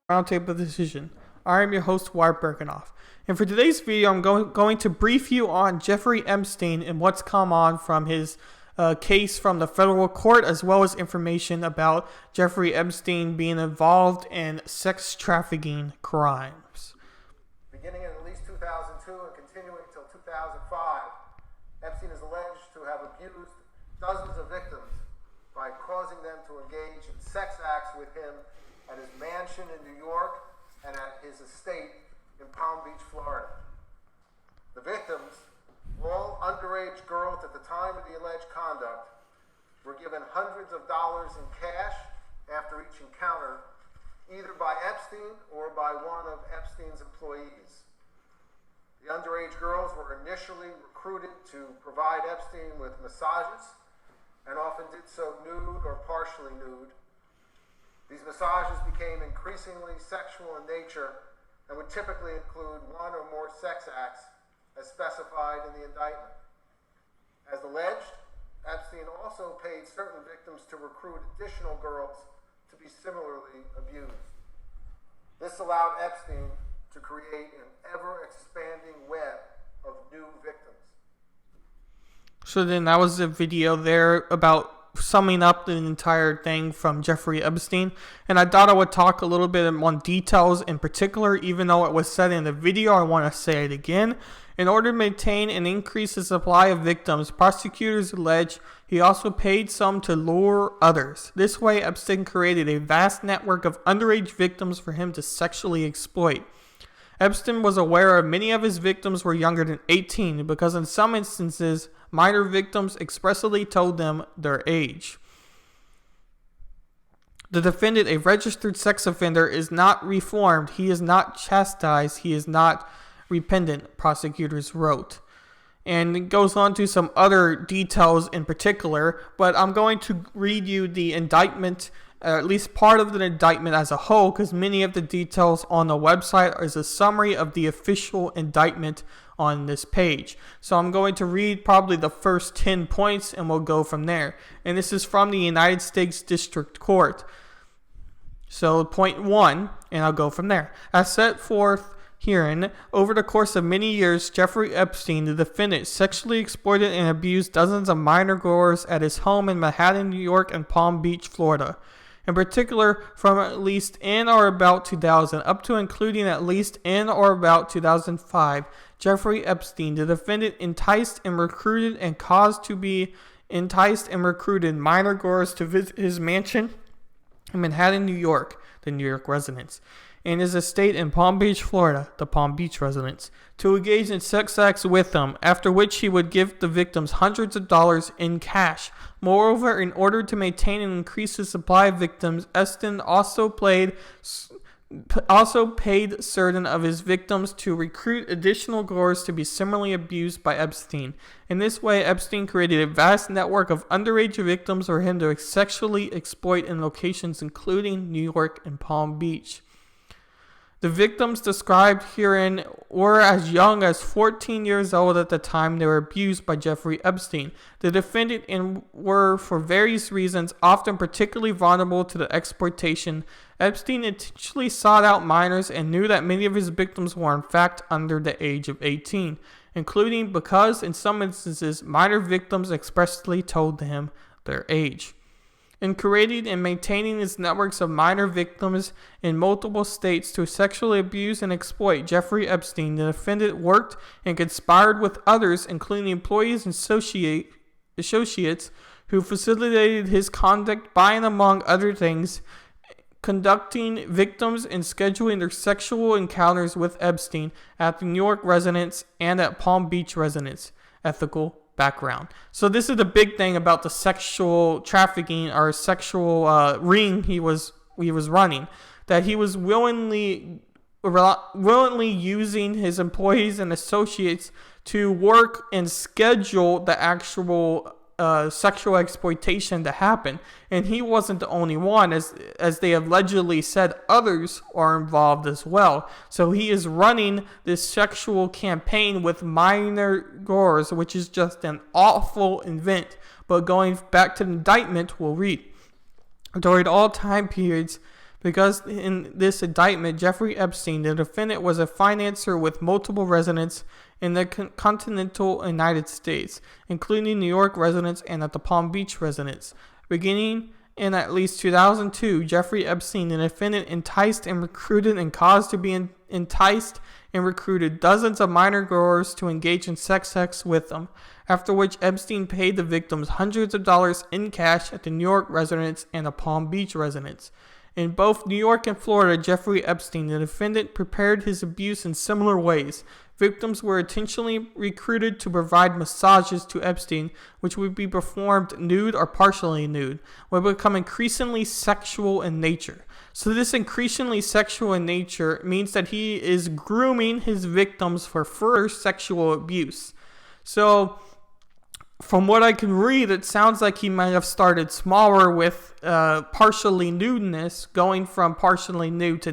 Roundtable Decision. I am your host, Wyatt Birkenoff. And for today's video, I'm going to brief you on Jeffrey Epstein and what's come on from his case from the federal court, as well as information about Jeffrey Epstein being involved in sex trafficking crimes. Beginning in at least 2002 and continuing until 2005, Epstein is alleged to have abused dozens of victims by causing them to engage in sex acts with him at his mansion in New York and at his estate in Palm Beach, Florida. The victims, all underage girls at the time of the alleged conduct, were given hundreds of dollars in cash after each encounter, either by Epstein or by one of Epstein's employees. The underage girls were initially recruited to provide Epstein with massages, and often did so nude or partially nude. These massages became increasingly sexual in nature and would typically include one or more sex acts as specified in the indictment. As alleged, Epstein also paid certain victims to recruit additional girls to be similarly abused. This allowed Epstein to create an ever-expanding web of new victims. So then that was a video there about summing up the entire thing from Jeffrey Epstein. And I thought I would talk a little bit on details in particular, even though it was said in the video. I want to say it again. In order to maintain and increase the supply of victims, prosecutors allege he also paid some to lure others. This way, Epstein created a vast network of underage victims for him to sexually exploit. Epstein was aware of many of his victims were younger than 18 because in some instances, minor victims expressly told them their age. The defendant, a registered sex offender, is not reformed. He is not chastised. He is not repentant, prosecutors wrote. And it goes on to some other details in particular, but I'm going to read you the indictment, at least part of the indictment as a whole, because many of the details on the website is a summary of the official indictment on this page. So I'm going to read probably the first 10 points and we'll go from there. And this is from the United States District Court. So point 1, and I'll go from there. As set forth herein, over the course of many years, Jeffrey Epstein, the defendant, sexually exploited and abused dozens of minor girls at his home in Manhattan, New York, and Palm Beach, Florida. In particular, from at least in or about 2000 up to including at least in or about 2005, Jeffrey Epstein, the defendant, enticed and recruited and caused to be enticed and recruited minor girls to visit his mansion in Manhattan, New York, the New York residence, and his estate in Palm Beach, Florida, the Palm Beach residence, to engage in sex acts with them, after which he would give the victims hundreds of dollars in cash. Moreover, in order to maintain and increase the supply of victims, Epstein also paid certain of his victims to recruit additional girls to be similarly abused by Epstein. In this way, Epstein created a vast network of underage victims for him to sexually exploit in locations including New York and Palm Beach. The victims described herein were as young as 14 years old at the time they were abused by Jeffrey Epstein. The defendant and were, for various reasons, often particularly vulnerable to the exploitation. Epstein intentionally sought out minors and knew that many of his victims were in fact under the age of 18, including because, in some instances, minor victims expressly told him their age. In creating and maintaining his networks of minor victims in multiple states to sexually abuse and exploit Jeffrey Epstein, the defendant worked and conspired with others, including employees and associates, who facilitated his conduct by, and among other things, conducting victims and scheduling their sexual encounters with Epstein at the New York residence and at Palm Beach residence. Ethical background. So this is the big thing about the sexual trafficking or sexual ring he was running, that he was willingly using his employees and associates to work and schedule the actual sexual exploitation to happen. And he wasn't the only one, as they allegedly said others are involved as well. So he is running this sexual campaign with minor girls, which is just an awful event. But going back to the indictment, we'll read. During all time periods, Because in this indictment, Jeffrey Epstein, the defendant, was a financier with multiple residents in the continental United States, including New York residence and at the Palm Beach residence. Beginning in at least 2002, Jeffrey Epstein, the defendant, enticed and recruited and caused to be enticed and recruited dozens of minor growers to engage in sex acts with them, after which Epstein paid the victims hundreds of dollars in cash at the New York residence and the Palm Beach residence. In both New York and Florida, Jeffrey Epstein, the defendant, prepared his abuse in similar ways. Victims were intentionally recruited to provide massages to Epstein, which would be performed nude or partially nude, would become increasingly sexual in nature. So this increasingly sexual in nature means that he is grooming his victims for further sexual abuse. So from what I can read, it sounds like he might have started smaller with partially nudeness, going from partially nude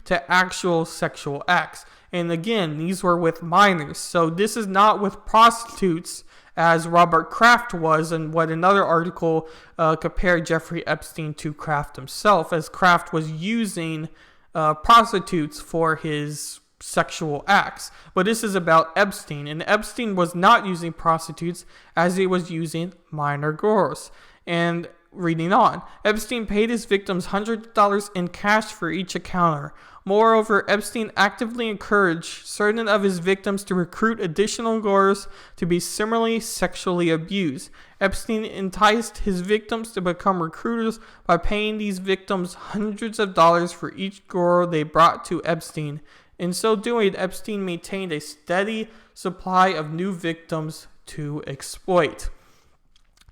to actual sexual acts. And again, these were with minors. So this is not with prostitutes, as Robert Kraft was, and what another article compared Jeffrey Epstein to Kraft himself, as Kraft was using prostitutes for his sexual acts. But this is about Epstein, and Epstein was not using prostitutes, as he was using minor girls. And reading on, Epstein paid his victims hundreds of dollars in cash for each encounter. Moreover, Epstein actively encouraged certain of his victims to recruit additional girls to be similarly sexually abused. Epstein enticed his victims to become recruiters by paying these victims hundreds of dollars for each girl they brought to Epstein. In so doing, Epstein maintained a steady supply of new victims to exploit.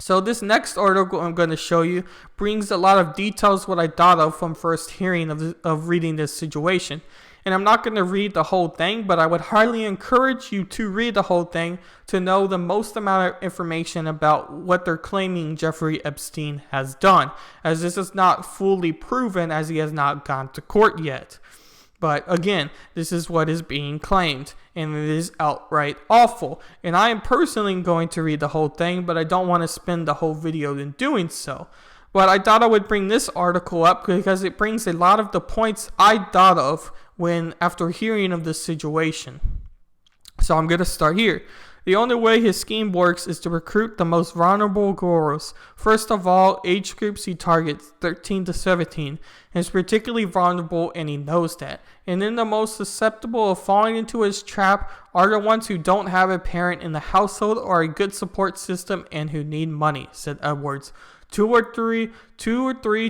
So this next article I'm going to show you brings a lot of details what I thought of from first hearing of reading this situation. And I'm not going to read the whole thing, but I would highly encourage you to read the whole thing to know the most amount of information about what they're claiming Jeffrey Epstein has done, as this is not fully proven, as he has not gone to court yet. But again, this is what is being claimed, and it is outright awful. And I am personally going to read the whole thing, but I don't want to spend the whole video in doing so. But I thought I would bring this article up because it brings a lot of the points I thought of after hearing of this situation. So I'm going to start here. The only way his scheme works is to recruit the most vulnerable girls. First of all, age groups he targets, 13 to 17, and is particularly vulnerable, and he knows that. And then the most susceptible of falling into his trap are the ones who don't have a parent in the household or a good support system and who need money, said Edwards. $2 or $3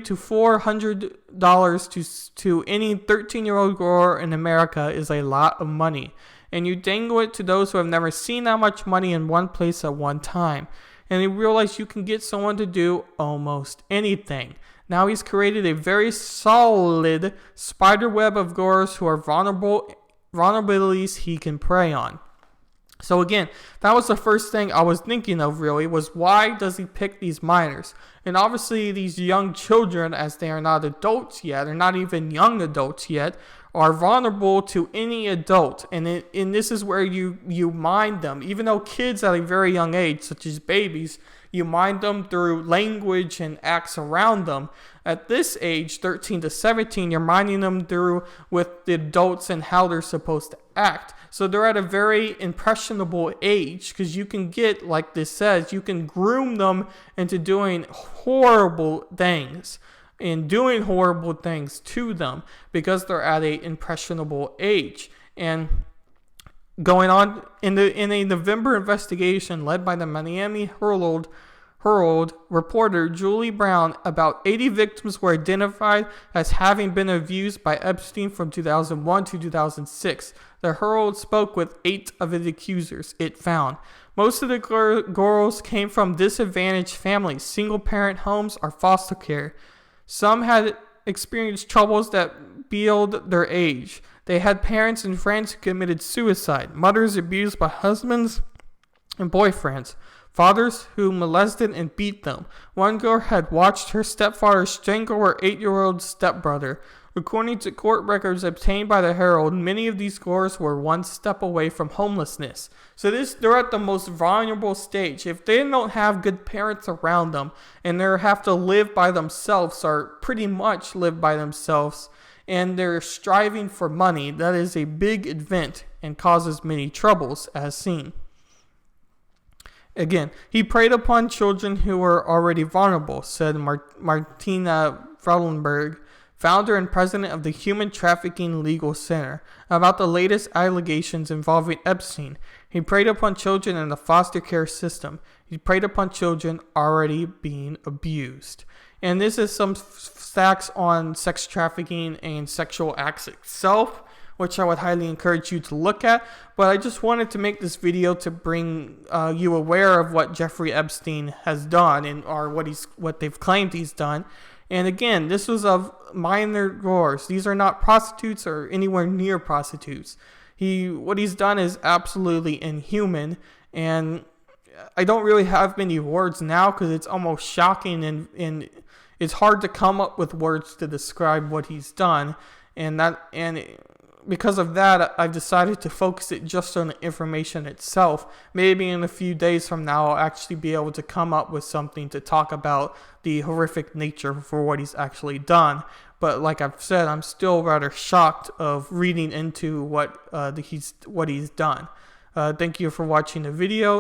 to $400 to any 13-year-old girl in America is a lot of money. And you dangle it to those who have never seen that much money in one place at one time. And they realize you can get someone to do almost anything. Now he's created a very solid spider web of girls who are vulnerabilities he can prey on. So again, that was the first thing I was thinking of really, was why does he pick these minors? And obviously these young children, as they are not adults yet, or not even young adults yet, are vulnerable to any adult. And this is where you mind them. Even though kids at a very young age, such as babies, you mind them through language and acts around them. At this age, 13 to 17, you're minding them through with the adults and how they're supposed to act. So they're at a very impressionable age, because you can get, like this says, you can groom them into doing horrible things and doing horrible things to them because they're at a impressionable age. And going on in a November investigation led by the Miami Herald reporter Julie Brown, about 80 victims were identified as having been abused by Epstein from 2001 to 2006. The Herald spoke with 8 of the accusers it found. Most of the girls came from disadvantaged families, single-parent homes, or foster care. Some had experienced troubles that beyond their age. They had parents and friends who committed suicide, mothers abused by husbands and boyfriends, fathers who molested and beat them. One girl had watched her stepfather strangle her 8-year-old stepbrother. According to court records obtained by the Herald, many of these girls were one step away from homelessness. So they're at the most vulnerable stage. If they don't have good parents around them and they have to live by themselves or pretty much live by themselves, and they're striving for money, that is a big event and causes many troubles, as seen. Again, he preyed upon children who were already vulnerable, said Martina Frauenberg, founder and president of the Human Trafficking Legal Center, about the latest allegations involving Epstein. He preyed upon children in the foster care system. He preyed upon children already being abused. And this is some facts on sex trafficking and sexual acts itself, which I would highly encourage you to look at. But I just wanted to make this video to bring you aware of what Jeffrey Epstein has done or what they've claimed he's done. And again, this was of minor girls. These are not prostitutes or anywhere near prostitutes. What he's done is absolutely inhuman, and I don't really have many words now because it's almost shocking, and it's hard to come up with words to describe what he's done. And because of that, I've decided to focus it just on the information itself. Maybe in a few days from now, I'll actually be able to come up with something to talk about the horrific nature for what he's actually done. But like I've said, I'm still rather shocked of reading into what he's done. Thank you for watching the video.